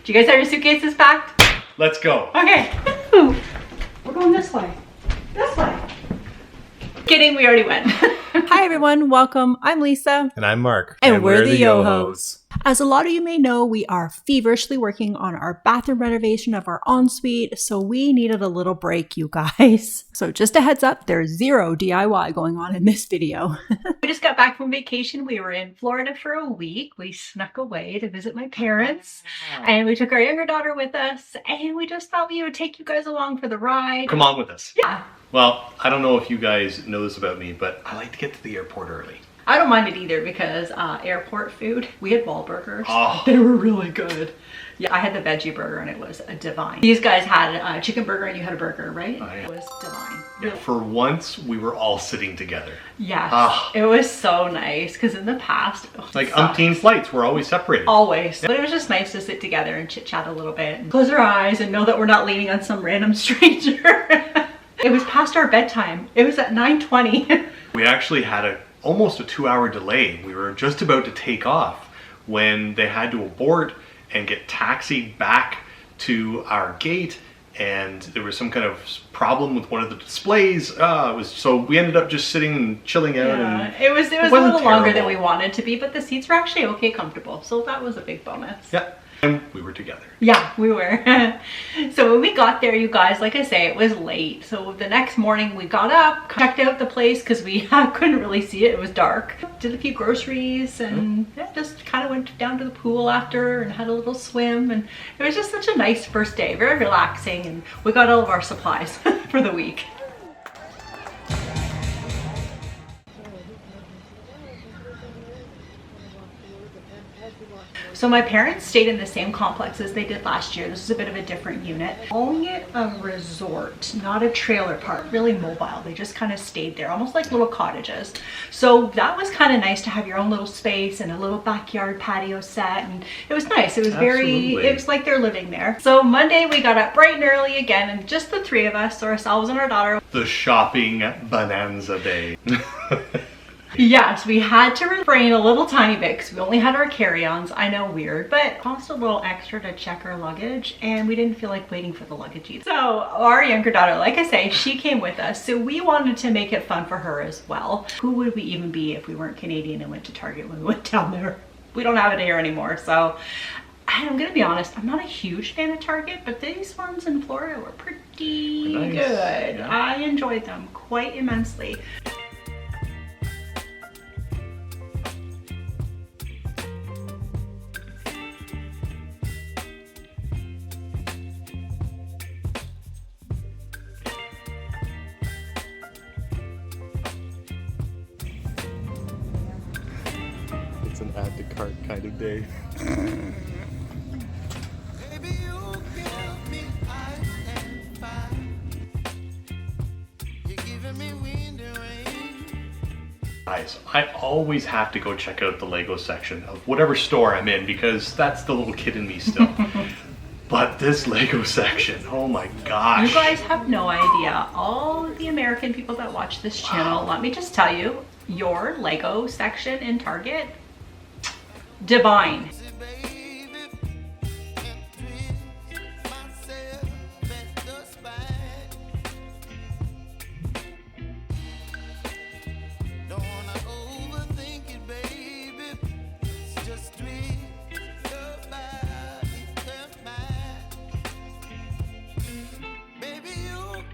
Do you guys have your suitcases packed? Let's go. Okay. Ooh, we're going this way. This way. Kidding, we already went. Hi everyone, welcome. I'm Lisa. And I'm Mark. And we're the Yo-Hos. As a lot of you may know, we are feverishly working on our bathroom renovation of our ensuite, so we needed a little break, you guys. So just a heads up, there's zero DIY going on in this video. We just got back from vacation. We were in Florida for a week. We snuck away to visit my parents, and we took our younger daughter with us, and we just thought we would take you guys along for the ride. Come on with us. Yeah. Well, I don't know if you guys know this about me, but I like to get to the airport early. I don't mind it either because airport food, we had Wahlburgers. Oh. They were really good. Yeah, I had the veggie burger and it was divine. These guys had a chicken burger and you had a burger, right? Oh, yeah. It was divine. Yeah, for once, we were all sitting together. Yes, Ah. It was so nice because in the past, Like umpteen flights, we're always separated. Always. But it was just nice to sit together and chit chat a little bit and close our eyes and know that we're not leaning on some random stranger. It was past our bedtime. It was at 9:20. We actually had almost a 2-hour delay. We were just about to take off when they had to abort and get taxied back to our gate, and there was some kind of problem with one of the displays. So we ended up just sitting and chilling out. Yeah, and it was a little wasn't longer than terrible. we wanted to be, but the seats were actually okay comfortable, so that was a big bonus. Yeah, and we were together. Yeah, we were. So when we got there, you guys, like I say, it was late. So the next morning we got up, checked out the place because we couldn't really see it. It was dark. Did a few groceries and just kind of went down to the pool after and had a little swim. And it was just such a nice first day, very relaxing. And we got all of our supplies for the week. So my parents stayed in the same complex as they did last year. This is a bit of a different unit. Calling it a resort, not a trailer park, really mobile. They just kind of stayed there, almost like little cottages. So that was kind of nice to have your own little space and a little backyard patio set. And it was nice. It was Absolutely. it was like they're living there. So Monday we got up bright and early again, and just the three of us, so ourselves and our daughter. The shopping bonanza day. Yes, we had to refrain a little tiny bit because we only had our carry-ons. I know, weird, but it cost a little extra to check our luggage and we didn't feel like waiting for the luggage either. So our younger daughter, like I say, she came with us. So we wanted to make it fun for her as well. Who would we even be if we weren't Canadian and went to Target when we went down there? We don't have it here anymore. So I'm gonna be honest, I'm not a huge fan of Target, but these ones in Florida were pretty Nice. good. Yeah. I enjoyed them quite immensely. It's an add to cart kind of day. Guys, I always have to go check out the Lego section of whatever store I'm in because that's the little kid in me still. But this Lego section, oh my gosh. You guys have no idea. All of the American people that watch this channel, let me just tell you, your Lego section in Target, divine.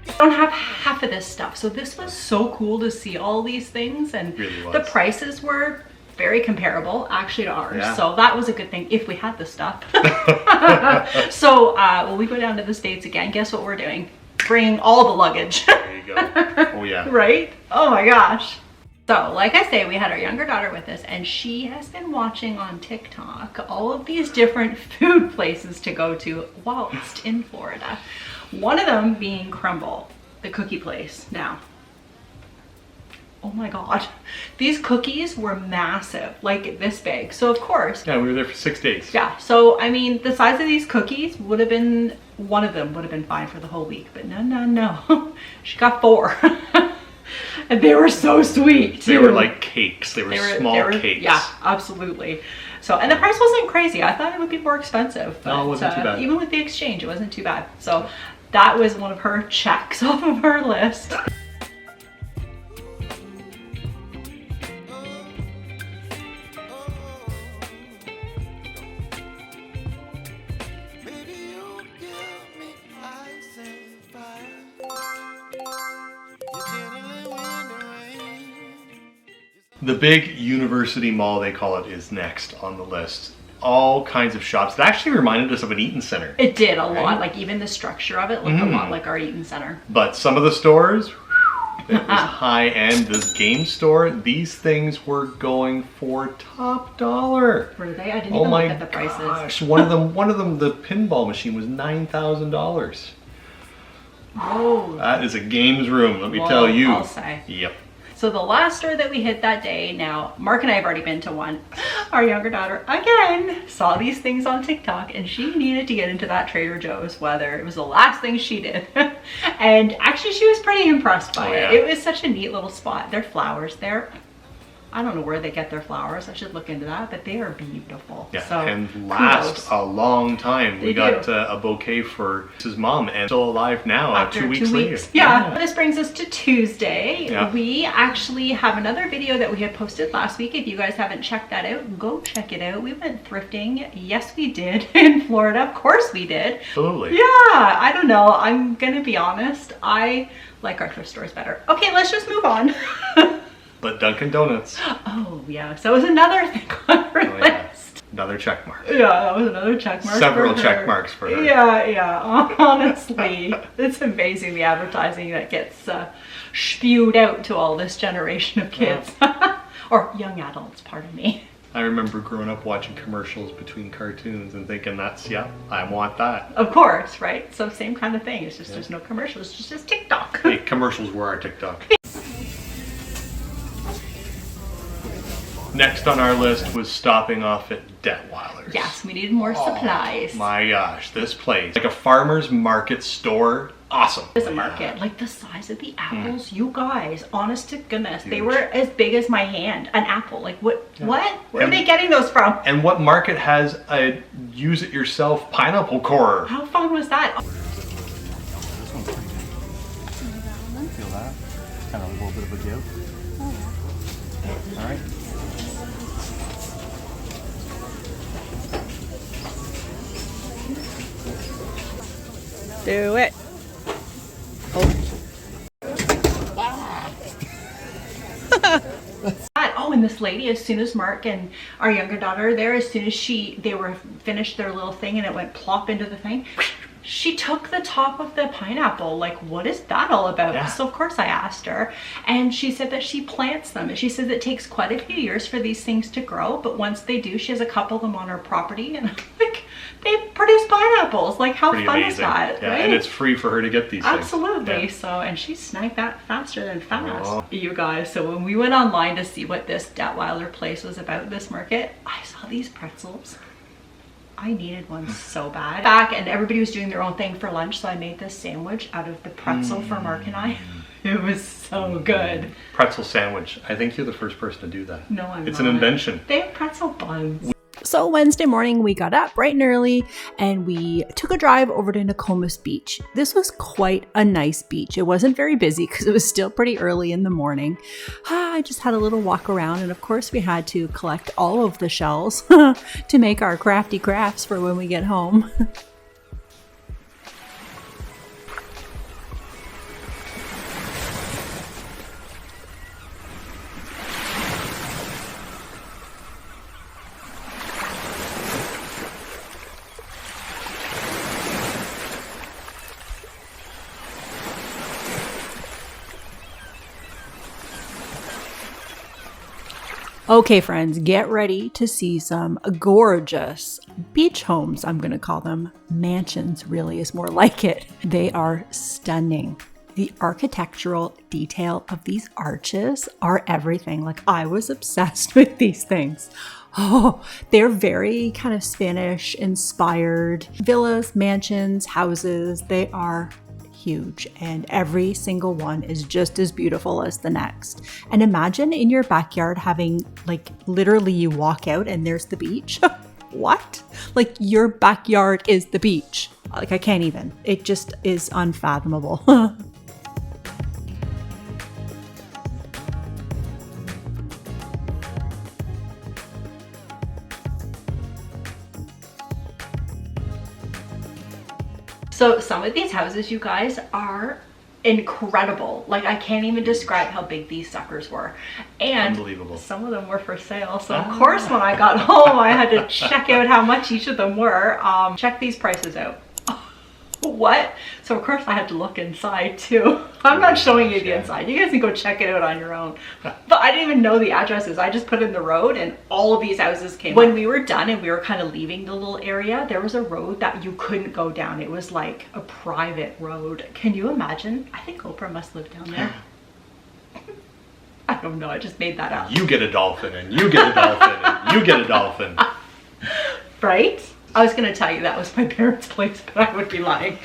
I don't have half of this stuff, so this was so cool to see all these things, and Really was. the prices were very comparable actually to ours. Yeah. So that was a good thing if we had the stuff. So when we go down to the States again, guess what we're doing? Bringing all the luggage. There you go. Oh yeah. Right? Oh my gosh. So like I say, we had our younger daughter with us and she has been watching on TikTok all of these different food places to go to whilst in Florida. One of them being Crumble, the cookie place. Now, oh my God, these cookies were massive, like this big. So of course, Yeah, we were there for 6 days. yeah, so I mean, the size of these cookies would have been, one of them would have been fine for the whole week, but no. She got 4. And they were so sweet too. They were like cakes. They were small cakes. Yeah, absolutely. So, and the price wasn't crazy. I thought it would be more expensive. But, No, it wasn't too bad. Even with the exchange, it wasn't too bad. So that was one of her checks off of her list. The big university mall, they call it, is next on the list. All kinds of shops. It actually reminded us of an Eaton Center. It did a lot. Like even the structure of it looked a lot like our Eaton Center. But some of the stores, it was high end. This game store, these things were going for top dollar. Were they? I didn't even look at the prices. Gosh, one of them, the pinball machine was $9,000. Whoa. That is a games room, let me tell you. I'll say. Yep. So the last store that we hit that day, now Mark and I have already been to one. Our younger daughter, again, saw these things on TikTok and she needed to get into that Trader Joe's, whether it was the last thing she did. And actually she was pretty impressed by it. It was such a neat little spot. Their flowers there, I don't know where they get their flowers. I should look into that, but they are beautiful. Yeah, so, and last a long time. We got a bouquet for his mom, and still alive now. After 2 weeks later. Yeah. This brings us to Tuesday. Yeah. We actually have another video that we had posted last week. If you guys haven't checked that out, go check it out. We went thrifting. Yes, we did in Florida. Of course we did. Absolutely. Yeah, I don't know. I'm gonna be honest. I like our thrift stores better. Okay, let's just move on. But Dunkin' Donuts. Oh yeah, so it was another thing on our list. Another check mark. Yeah, that was another check mark. Several check marks for her. Yeah. Honestly, it's amazing the advertising that gets spewed out to all this generation of kids. Or young adults, pardon me. I remember growing up watching commercials between cartoons and thinking I want that. Of course, right? So same kind of thing. It's just there's no commercials, it's just TikTok. Hey, commercials were our TikTok. Next on our list was stopping off at Detweiler's. Yes, we needed more supplies. My gosh, this place, like a farmer's market store, awesome. It's a market, like the size of the apples, you guys, honest to goodness, huge. They were as big as my hand, an apple. Like what? Yeah. What? Where are they getting those from? And what market has a use-it-yourself pineapple core? How fun was that? Feel that? Kind of a little bit of a give. Oh yeah. All right. Do it. Oh, and this lady, as soon as Mark and our younger daughter there, as soon as they were finished their little thing and it went plop into the thing, she took the top of the pineapple. Like, what is that all about? Yeah. So of course I asked her, and she said that she plants them. And she says it takes quite a few years for these things to grow, but once they do, she has a couple of them on her property, and like, they produce pineapples. Like, how fun is that? Yeah, right? And it's free for her to get these Absolutely. things. Yeah. So, and she snagged that faster than fast. Oh. You guys, so when we went online to see what this Detweiler place was about, this market, I saw these pretzels. I needed one so bad. Back, and everybody was doing their own thing for lunch, so I made this sandwich out of the pretzel for Mark and I. It was so good. Pretzel sandwich. I think you're the first person to do that. No, I'm not. It's an invention. They have pretzel buns. So Wednesday morning, we got up bright and early and we took a drive over to Noma Beach. This was quite a nice beach. It wasn't very busy because it was still pretty early in the morning. I just had a little walk around, and of course we had to collect all of the shells to make our crafty crafts for when we get home. Okay, friends, get ready to see some gorgeous beach homes. I'm going to call them mansions, really is more like it. They are stunning. The architectural detail of these arches are everything. Like, I was obsessed with these things. Oh, they're very kind of Spanish inspired villas, mansions, houses. They are huge, and every single one is just as beautiful as the next. And imagine in your backyard having, like, literally you walk out and there's the beach. What? Like, your backyard is the beach. Like, I can't even. It just is unfathomable. So some of these houses, you guys, are incredible. Like, I can't even describe how big these suckers were. And Unbelievable. some of them were for sale. So of course when I got home, I had to check out how much each of them were. Check these prices out. What? So of course I had to look inside too. I'm not showing you the inside. You guys can go check it out on your own. But I didn't even know the addresses. I just put in the road and all of these houses came up. When we were done and we were kind of leaving the little area, there was a road that you couldn't go down. It was like a private road. Can you imagine? I think Oprah must live down there. I don't know. I just made that up. You get a dolphin, and you get a dolphin, and you get a dolphin. Right? I was going to tell you that was my parents' place, but I would be lying.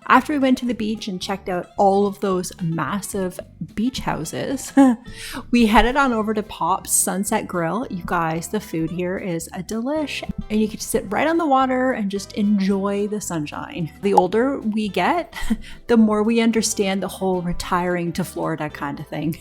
After we went to the beach and checked out all of those massive beach houses, we headed on over to Pop's Sunset Grill. You guys, the food here is a delish, and you get to sit right on the water and just enjoy the sunshine. The older we get, the more we understand the whole retiring to Florida kind of thing.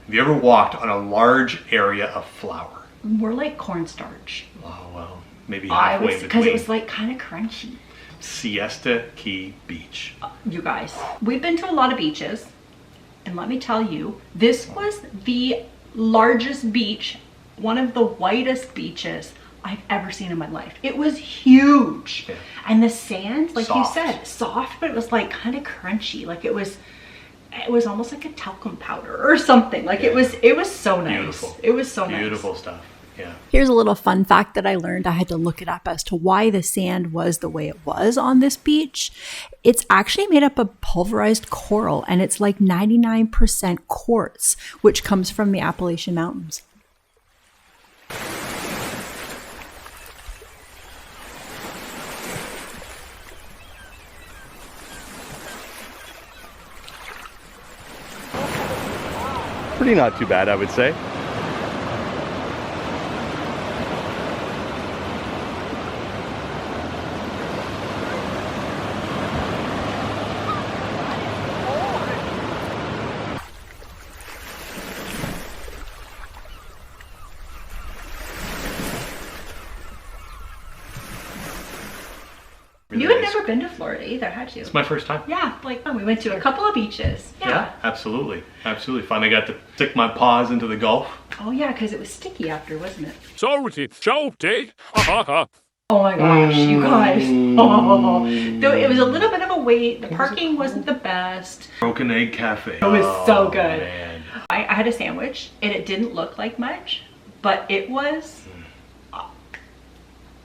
Have you ever walked on a large area of flour? More like cornstarch. Oh, well, maybe halfway in Because between. it was like kind of crunchy. Siesta Key Beach. You guys, we've been to a lot of beaches, and let me tell you, this was the largest beach, one of the whitest beaches I've ever seen in my life. It was huge. Yeah. And the sand, like Soft. you said, soft, but it was like kind of crunchy. Like it was almost like a talcum powder or something. Like Yeah. it was so nice. Beautiful. It was so nice. Beautiful stuff. Yeah. Here's a little fun fact that I learned. I had to look it up as to why the sand was the way it was on this beach. It's actually made up of pulverized coral, and it's like 99% quartz, which comes from the Appalachian Mountains. Pretty not too bad, I would say. You had never been to Florida either, had you? It's my first time. Yeah, like we went to a couple of beaches. Yeah, absolutely. Absolutely. Finally got to stick my paws into the Gulf. Oh yeah, because it was sticky after, wasn't it? Salty. Ha ha ha. Oh my gosh, you guys. Oh. Though it was a little bit of a wait. The parking wasn't the best. Broken Egg Cafe. It was so good. Man. I had a sandwich and it didn't look like much, but it was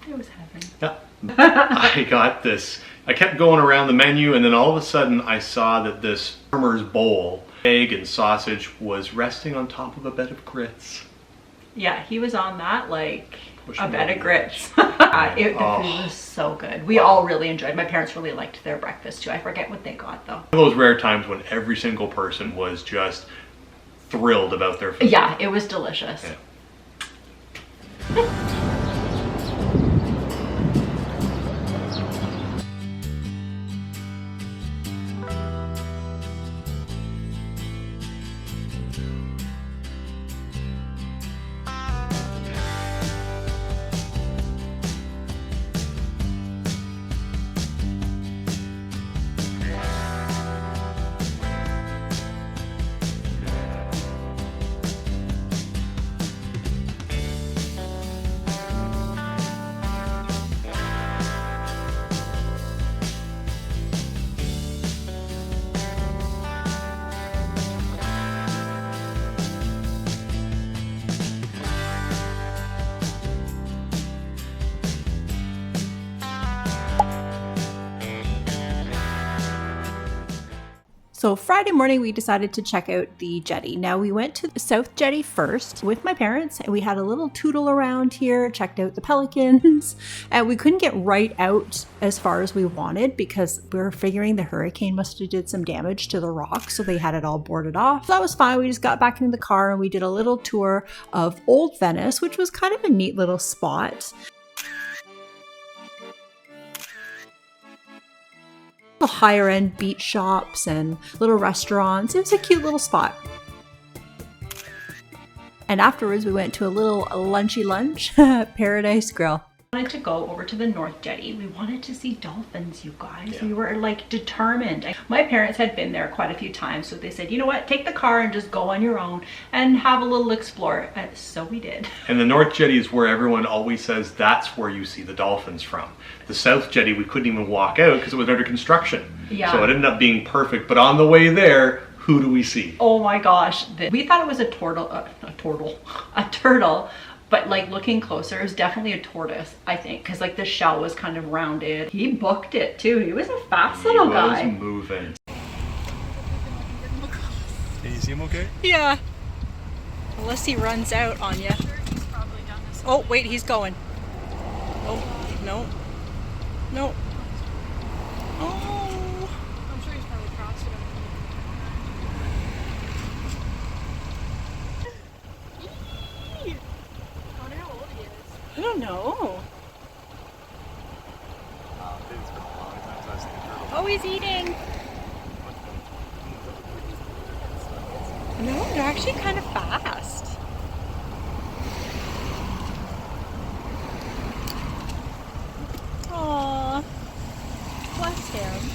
heaven. Yeah. I got this. I kept going around the menu, and then all of a sudden I saw that this farmer's bowl, egg and sausage, was resting on top of a bed of grits. Yeah, he was on that like Push a him bed over of the grits. The Oh. food was so good. We all really enjoyed. My parents really liked their breakfast too. I forget what they got though. One of those rare times when every single person was just thrilled about their food. Yeah, it was delicious. Yeah. So Friday morning, we decided to check out the Jetty. Now we went to the South Jetty first with my parents, and we had a little tootle around here, checked out the pelicans, and we couldn't get right out as far as we wanted because we were figuring the hurricane must have did some damage to the rocks, so they had it all boarded off. So that was fine. We just got back into the car and we did a little tour of Old Venice, which was kind of a neat little spot. Higher end beach shops and little restaurants. It was a cute little spot. And afterwards we went to a little lunchy lunch at Paradise Grill. We wanted to go over to the North Jetty. We wanted to see dolphins, you guys. Yeah. We were like determined. My parents had been there quite a few times, so they said, you know what, take the car and just go on your own and have a little explore. So we did. And the North Jetty is where everyone always says that's where you see the dolphins from. The South Jetty, we couldn't even walk out because it was under construction. Yeah. So it ended up being perfect. But on the way there, who do we see? Oh my gosh. We thought it was a turtle, but like looking closer, it was definitely a tortoise, I think, because like the shell was kind of rounded. He booked it too. He was a fast little guy. He was moving. Can you see him okay? Yeah. Unless he runs out on you. Oh, wait, he's going. Oh, no. No. Oh. I'm sure he's probably crossed it. I wonder how old he is. I don't know. It's been a long time since I've seen a turtle. Oh, he's eating. No, they're actually kind of fast. past him.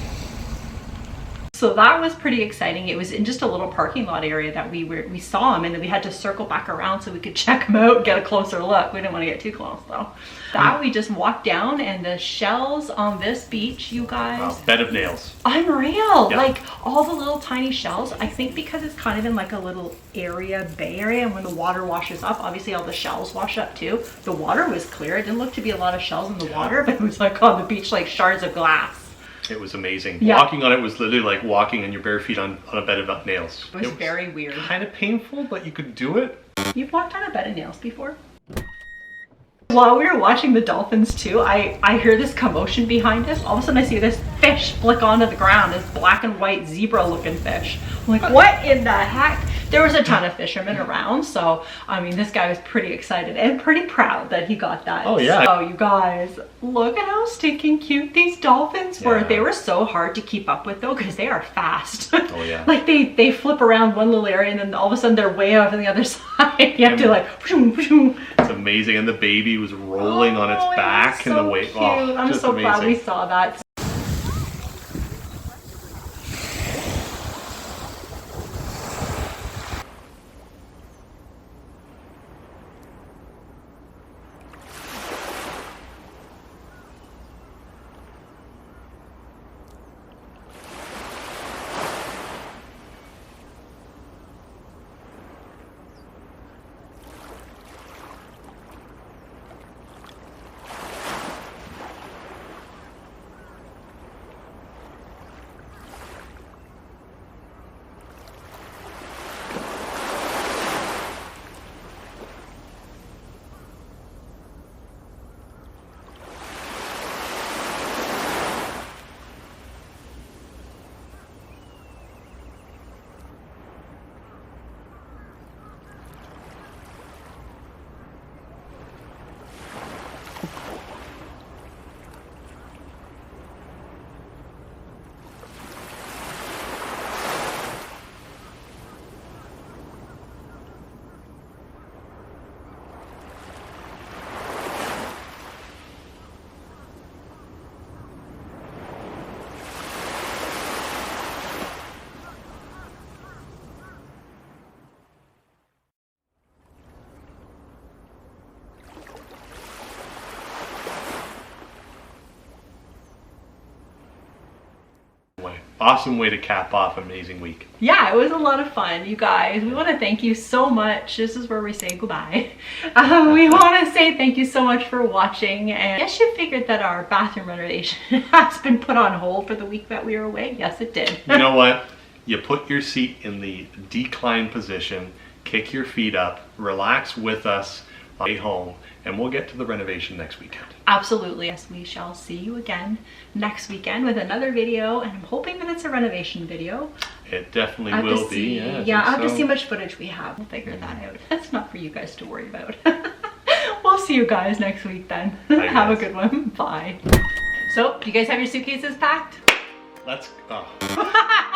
So that was pretty exciting. It was in just a little parking lot area that we saw him, and then we had to circle back around so we could check him out, get a closer look. We didn't want to get too close though. That we just walked down, and the shells on this beach, you guys. Wow, bed of nails. Unreal. Yeah. Like all the little tiny shells. I think because it's kind of in like a little area, bay area, and when the water washes up, obviously all the shells wash up too. The water was clear. It didn't look to be a lot of shells in the water, but it was like on the beach like shards of glass. It was amazing. Yeah. Walking on it was literally like walking on your bare feet on a bed of nails. It was very weird. Kind of painful, but you could do it. You've walked on a bed of nails before? While we were watching the dolphins too, I hear this commotion behind us. All of a sudden I see this fish flick onto the ground, this black and white zebra looking fish. I'm like, what in the heck? There was a ton of fishermen around, so I mean this guy was pretty excited and pretty proud that he got that. Oh yeah. So you guys, look at how stinking cute these dolphins were. Yeah. They were so hard to keep up with though, because they are fast. Oh yeah. Like they flip around one little area and then all of a sudden they're way off on the other side. You have to like It's amazing, and the baby was rolling on its Oh, it was back and the so weight. cute. Oh, I'm just so glad we amazing. saw that. Awesome way to cap off an amazing week. Yeah, it was a lot of fun, you guys. We want to thank you so much. This is where we say goodbye. We want to say thank you so much for watching. And I guess you figured that our bathroom renovation has been put on hold for the week that we were away. Yes, it did. You know what? You put your seat in the decline position, kick your feet up, relax with us on the way home, and we'll get to the renovation next weekend. Absolutely. Yes, we shall see you again next weekend with another video, and I'm hoping that it's a renovation video. It definitely I have will to see, be. yeah, I have to so. see how much footage we have. We'll figure that out. That's not for you guys to worry about. We'll see you guys next week then. Bye, Have a guys. good one. Bye. So, do you guys have your suitcases packed? Let's. Oh.